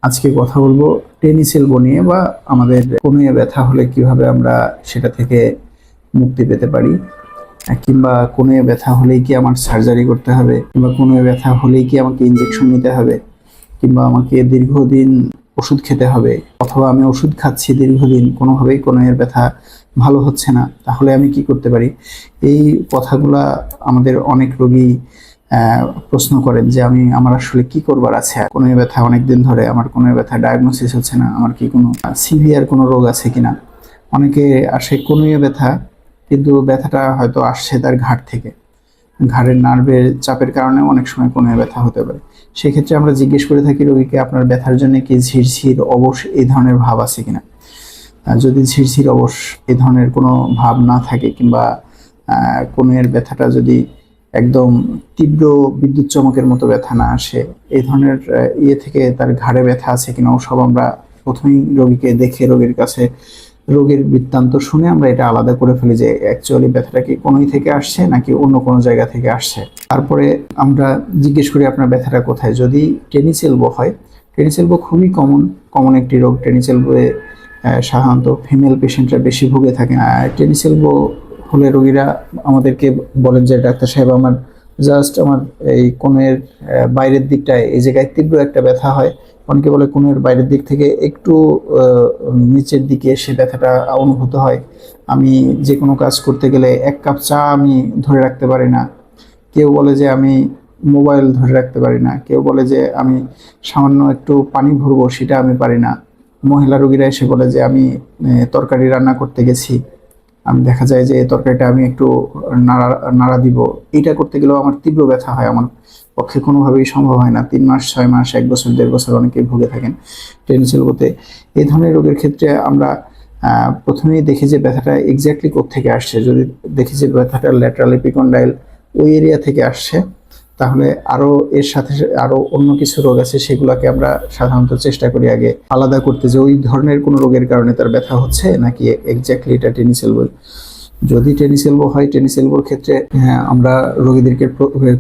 আজকে কথা বলবো টেনিস এলবো নিয়ে, বা আমাদের কনুইয়ে ব্যথা হলে কিভাবে আমরা সেটা থেকে মুক্তি পেতে পারি, কিংবা কনুইয়ে ব্যথা হলেই কি আমার সার্জারি করতে হবে, কিংবা কনুইয়ে ব্যথা হলেই কি আমাকে ইনজেকশন নিতে হবে, কিংবা আমাকে দীর্ঘদিন ওষুধ খেতে হবে, অথবা আমি ওষুধ খাচ্ছি দীর্ঘদিন কোনোভাবেই কনুইয়ের ব্যথা ভালো হচ্ছে না, তাহলে আমি কি করতে পারি। এই কথাগুলা আমাদের অনেক রোগী প্রশ্ন করেন যে আমার আসলে কি করবার আছে, কনুইয়ে ব্যথা অনেকদিন ধরে, আমার কনুইয়ে ব্যথা ডায়াগনোসিস হচ্ছে না, আমার কি কোনো সিভিয়ার কোনো রোগ আছে কিনা। অনেকে আসে কনুইয়ে ব্যথা, কিন্তু ব্যথাটা হয়তো আসছে তার ঘাড় থেকে, ঘাড়ের নার্ভের চাপের কারণে অনেক সময় কনুইয়ে ব্যথা হতে পারে। সেক্ষেত্রে আমরা জিজ্ঞেস করে থাকি রোগীকে, আপনার ব্যথার জন্য কি ঝিরঝির অবশ এই ধরনের ভাব আছে কিনা। যদি ঝিরঝির অবশ এই ধরনের কোনো ভাব না থাকে, কিংবা কনুইয়ের ব্যথাটা যদি একদম তীব্র বিদ্যুৎ চমকের মতো ব্যথা না আসে, এই ধরনের থেকে তার ঘাড়ে ব্যথা আছে কিনা, সব আমরা প্রথমেই রোগীকে দেখে রোগীর কাছে রোগের বৃত্তান্ত শুনে আমরা এটা আলাদা করে ফেলি যে অ্যাকচুয়ালি ব্যথাটা কি কনুই থেকে আসছে নাকি অন্য কোনো জায়গা থেকে আসছে। তারপরে আমরা জিজ্ঞেস করি আপনার ব্যথাটা কোথায়। যদি টেনিস এলবো হয়, টেনিস এলবো খুবই কমন একটি রোগ। টেনিস এলবোয়ে সাধারণত ফিমেল পেশেন্টরা বেশি ভুগে থাকে। টেনিস এলবো হলে রোগীরা আমাদেরকে বলেন যে ডাক্তার সাহেব, আমার এই কনুইয়ের বাইরের দিকটায় এই জায়গায় তীব্র একটা ব্যথা হয়। অনেকে বলে কনুইয়ের বাইরের দিক থেকে একটু নিচের দিকে সে ব্যথাটা অনুভূত হয়। আমি যে কোনো কাজ করতে গেলে 1 কাপ চা আমি ধরে রাখতে পারি না। কেউ বলে যে আমি মোবাইল ধরে রাখতে পারি না। কেউ বলে যে আমি সামান্য একটু পানি ভরবো, সেটা আমি পারি না। মহিলা রোগীরা এসে বলে যে আমি তরকারি রান্না করতে গেছি, আমি দেখা যায় যে তরকারিটা আমি একটু নাড়া দিব, এটা করতে গেলেও আমার তীব্র ব্যথা হয়, আমার পক্ষে কোনোভাবেই সম্ভব হয় না। 3 মাস, 6 মাস, 1 বছর, 1.5 বছর অনেকেই ভুগে থাকেন টেনিস এলবোতে। এই ধরনের রোগের ক্ষেত্রে আমরা প্রথমেই দেখি যে ব্যথাটা এক্স্যাক্টলি কোত্থেকে আসছে। যদি দেখি যে ব্যথাটা ল্যাটারাল এপিকন্ডাইল ওই এরিয়া থেকে আসছে, তাহলে এর সাথে আরো অন্য কিছু রোগ আছে, সেগুলোকে আমরা সাধারণত চেষ্টা করি আগে আলাদা করতে, যে ওই ধরনের কোনো রোগের কারণে তার ব্যথা হচ্ছে নাকি এক্স্যাক্টলি এটা টেনিস এলবো। যদি টেনিস এলবো হয়, টেনিস এলবোর ক্ষেত্রে আমরা রোগীদেরকে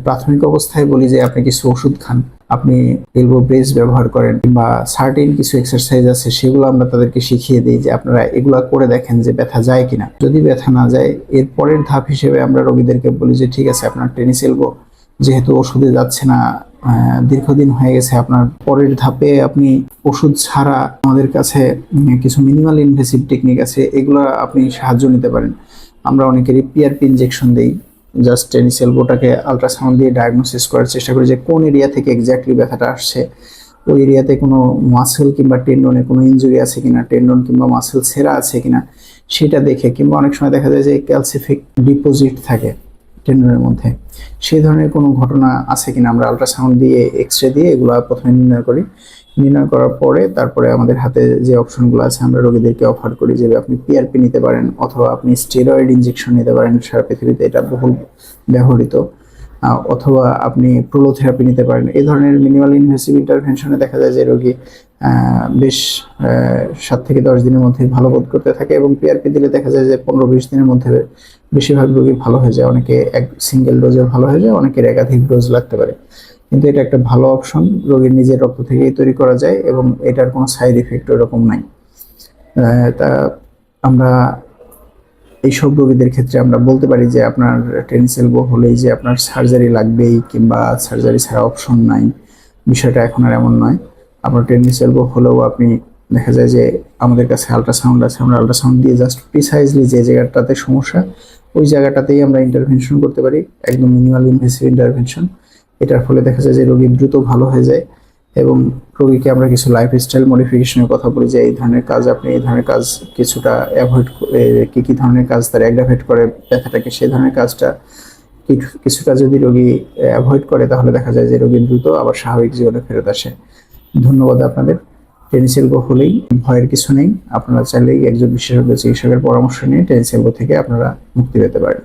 প্রাথমিক অবস্থায় বলি যে আপনি কিছু ওষুধ খান, আপনি এলবো ব্রেস ব্যবহার করেন, কিংবা সার্টেন কিছু এক্সারসাইজ আছে সেগুলো আমরা তাদেরকে শিখিয়ে দিই যে আপনারা এগুলা করে দেখেন যে ব্যথা যায় কিনা। যদি ব্যথা না যায়, এর পরের ধাপ হিসেবে আমরা রোগীদেরকে বলি যে ঠিক আছে, আপনার টেনিস এলবো যেহেতু ওষুধে যাচ্ছে না, দীর্ঘদিন হয়ে গেছে, আপনার পরের ধাপে আপনি ওষুধ ছাড়া আমাদের কাছে কিছু মিনিমাল ইনভেসিভ টেকনিক আছে, এগুলো আপনি সাহায্য নিতে পারেন। আমরা অনেকেরই পিআরপি ইনজেকশন দিই। জাস্ট টেনিস এলবোটাকে আলট্রাসাউন্ড দিয়ে ডায়াগনোসিস করার চেষ্টা করি যে কোন এরিয়া থেকে এক্স্যাক্টলি ব্যথাটা আসছে, ওই এরিয়াতে কোনো মাসেল কিংবা টেন্ডনে কোনো ইনজুরি আছে কিনা, টেন্ডন কিংবা মাসেল ছেঁড়া আছে কিনা সেটা দেখে, কিংবা অনেক সময় দেখা যায় যে ক্যালসিফিক ডিপোজিট থাকে টেন্ডনের মধ্যে, সেই ধরনের কোনো ঘটনা আছে কিনা আমরা আলট্রাসাউন্ড দিয়ে, এক্সরে দিয়ে এগুলো প্রথমে নির্ণয় করি। নির্ণয় করার পরে তারপরে আমাদের হাতে যে অপশনগুলো আছে আমরা রোগীদেরকে অফার করি যে আপনি পিআরপি নিতে পারেন, অথবা আপনি স্টেরয়েড ইনজেকশন নিতে পারেন, সারা পৃথিবীতে এটা বহুল ব্যবহৃত, অথবা আপনি প্রোলোথেরাপি নিতে পারেন। এই ধরনের মিনিমাল ইনভেসিভ ইন্টারভেনশনে দেখা যায় যে রোগী বেশ 7 থেকে 10 দিনের মধ্যে ভালো বোধ করতে থাকে, এবং পিআরপি দিলে দেখা যায় যে 15-20 দিনের মধ্যে বেশিরভাগ রোগী ভালো হয়ে যায়। অনেকে এক সিঙ্গেল ডোজে ভালো হয়ে যায়, অনেকের একাধিক ডোজ লাগতে পারে, কিন্তু এটা একটা ভালো অপশন, রোগীর নিজের রক্ত থেকেই তৈরি করা যায় এবং এটার কোনো সাইড ইফেক্ট ওরকম নাই। তা আমরা এইসব রোগীদের ক্ষেত্রে আমরা বলতে পারি যে আপনার টেনিস এলবো হলেই যে আপনার সার্জারি লাগবেই, কিংবা সার্জারি ছাড়া অপশন নাই, বিষয়টা এখন আর এমন নয়। আপনার টেনিস এলবো হলেও আপনি দেখা যায় যে আমাদের কাছে আলট্রাসাউন্ড আছে, আমরা আলট্রাসাউন্ড দিয়ে জাস্ট প্রিসাইজলি যে জায়গাটাতে সমস্যা ওই জায়গাটাতেই আমরা ইন্টারভেনশন করতে পারি, একদম মিনিমাল ইনভেসিভ ইন্টারভেনশন। এটার ফলে দেখা যায় যে রোগী দ্রুত ভালো হয়ে যায়, এবং রোগীকে আমরা কিছু লাইফস্টাইল মডিফিকেশনের কথা বলি যে এই ধরনের কাজ, আপনি এই ধরনের কাজ কিছুটা অ্যাভয়েড, কি ধরনের কাজ তার অ্যাগ্রাভেট করে ব্যথাটাকে, সেই ধরনের কাজটা কিছুটা যদি রোগী অ্যাভয়েড করে, তাহলে দেখা যায় যে রোগী দ্রুত আবার স্বাভাবিক জীবনে ফেরত আসে। ধন্যবাদ আপনাদের। টেনিস এলবো হলেই ভয়ের কিছু নেই, আপনারা চাইলেই একজন বিশেষজ্ঞ চিকিৎসকের পরামর্শ নিয়ে টেনিস এলবো থেকে আপনারা মুক্তি পেতে পারেন।